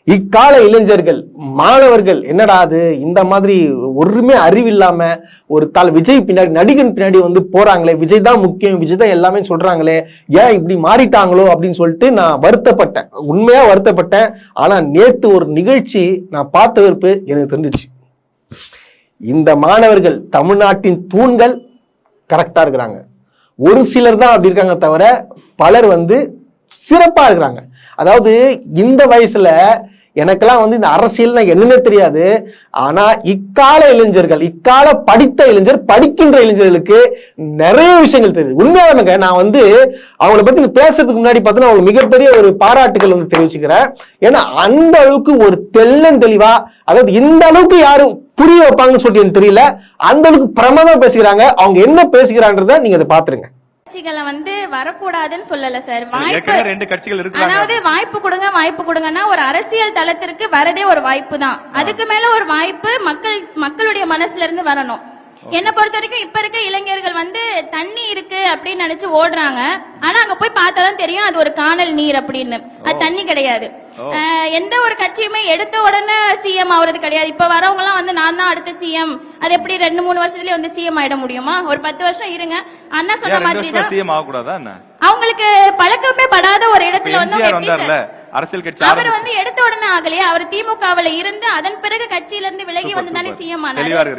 இக்கால இளைஞர்கள் மாணவர்கள் என்னடா அது இந்த மாதிரி ஒருமே அறிவில்லாம ஒரு விஜய் பின்னாடி நடிகன் பின்னாடி வந்து போறாங்களே, விஜய் தான் முக்கியம், விஜய் தான் எல்லாமே சொல்றாங்களே, ஏன் இப்படி மாறிட்டாங்களோ அப்படின்னு சொல்லிட்டு நான் வருத்தப்பட்டேன், உண்மையா வருத்தப்பட்டேன். ஆனா நேத்து ஒரு நிகழ்ச்சி நான் பார்த்த வெறுப்பு எனக்கு தெரிஞ்சிச்சு. இந்த மாணவர்கள் தமிழ்நாட்டின் தூண்கள் கரெக்டா இருக்கிறாங்க. ஒரு சிலர் தான் அப்படி இருக்காங்க தவிர பலர் வந்து சிறப்பா இருக்கிறாங்க. அதாவது இந்த வயசுல எனக்கெல்லாம் வந்து இந்த அரசியல் என்னன்னே தெரியாது. ஆனா இக்கால இளைஞர்கள், இக்கால படித்த இளைஞர், படிக்கின்ற இளைஞர்களுக்கு நிறைய விஷயங்கள் தெரியுது. உண்மையானங்க நான் வந்து அவங்களை பத்தி பேசுறதுக்கு முன்னாடி பார்த்தீங்கன்னா அவங்களுக்கு மிகப்பெரிய ஒரு பாராட்டுகள் வந்து தெரிவிச்சுக்கிறேன். ஏன்னா அந்த அளவுக்கு ஒரு தெளிவா, அதாவது இந்த அளவுக்கு யாரும் புரிய வைப்பாங்கன்னு சொல்லிட்டு எனக்கு தெரியல, அந்த அளவுக்கு பிரமாதமா பேசுகிறாங்க. அவங்க என்ன பேசுகிறான்றத நீங்க அதை பாத்துருங்க. கட்சிகளை வந்து வரக்கூடாதுன்னு சொல்லல சார். அதாவது வாய்ப்பு கொடுங்கன்னா ஒரு அரசியல் தளத்திற்கு வரதே ஒரு வாய்ப்பு தான். அதுக்கு மேல ஒரு வாய்ப்பு மக்களுடைய மனசுல இருந்து வரணும். என்ன பொறுத்த வரைக்கும் இப்ப இருக்க இளைஞர்கள் வந்து தண்ணி இருக்கு அப்படின்னு நினைச்சு ஓடுறாங்க. ஆனா அங்க போய் பார்த்தாதான் தெரியும் அது ஒரு காணல் நீர் அப்படின்னு. அது தண்ணி கிடையாது. எந்த ஒரு கட்சியுமே எடுத்த உடனே சிஎம் ஆகுறது கிடையாது. இப்ப வரவங்க எல்லாம் வந்து நான் தான் அடுத்த சிஎம், அது எப்படி 2-3 வருஷத்துலயே வந்து சிஎம் ஆயிட முடியுமா? ஒரு 10 வருஷம் இருங்க. அண்ணா சொன்ன மாதிரி தான் அவங்களுக்கு பழக்கமே படாத ஒரு இடத்துல வந்து அரசியல் கட்சி அவர் வந்து எடுத்த உடனே ஆகலையே. அவர் திமுகவுல இருந்து அதன் பிறகு கட்சியில இருந்து விலகி வந்து தானே சிஎம் ஆனாரு.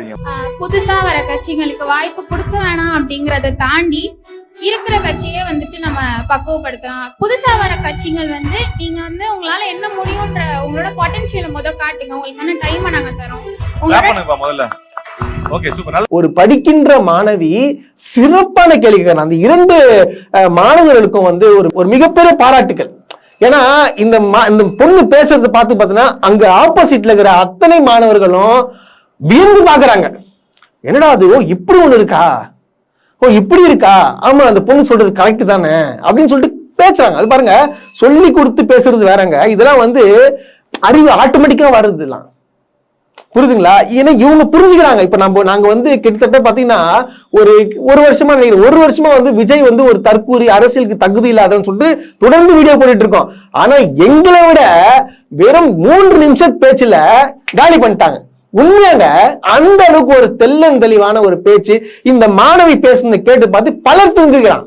புதுசா வர கட்சிகளுக்கு வாய்ப்பு கொடுக்க வேணாம் அப்படிங்கறத தாண்டி இருக்கிற கட்சியே வந்துட்டு நம்ம பக்குவப்படுத்தலாம். புதுசா வர கட்சிகள் வந்து நீங்க வந்து உங்களால என்ன முடியும்ன்ற உங்களோட பொட்டன்ஷியலை காட்டுங்க, உங்களுக்கான டைமை நாங்க தரோம். ஒரு படிக்கின்ற மாணவி சிறப்பான கேள்வி. அந்த 2 மாணவர்களுக்கும் வந்து ஒரு மிகப்பெரிய பாராட்டுகள். ஏன்னா இந்த பொண்ணு பேசுறது பார்த்து பார்த்தீங்கன்னா அங்க ஆப்போசிட்ல இருக்கிற அத்தனை மாணவர்களும் வியந்து பாக்குறாங்க. என்னடா அது, ஓ இப்படி ஒண்ணு இருக்கா, ஓ இப்படி இருக்கா, ஆமா அந்த பொண்ணு சொல்றது கரெக்ட் தானே அப்படின்னு சொல்லிட்டு பேசுறாங்க. அது பாருங்க, சொல்லி கொடுத்து பேசுறது வேறங்க, இதெல்லாம் வந்து அறிவு ஆட்டோமேட்டிக்கா வருதுலாம். புரியுதுங்களா? ஏன்னா இவங்க புரிஞ்சுக்கிறாங்க. இப்ப நாங்க வந்து கிட்டத்தட்ட பாத்தீங்கன்னா ஒரு வருஷமா வந்து விஜய் வந்து ஒரு தற்கூரி அரசியலுக்கு தகுதி இல்லாதன்னு சொல்லிட்டு தொடர்ந்து வீடியோ போட்டுட்டு இருக்கோம். ஆனா எங்களை விட வெறும் 3 நிமிஷம் பேச்சுல காலி பண்ணிட்டாங்க. உண்மையாங்க அந்த அளவுக்கு ஒரு தெளிவான ஒரு பேச்சு. இந்த மாணவி பேசுனதை கேட்டு பார்த்து பலர் தூங்குகிறான்.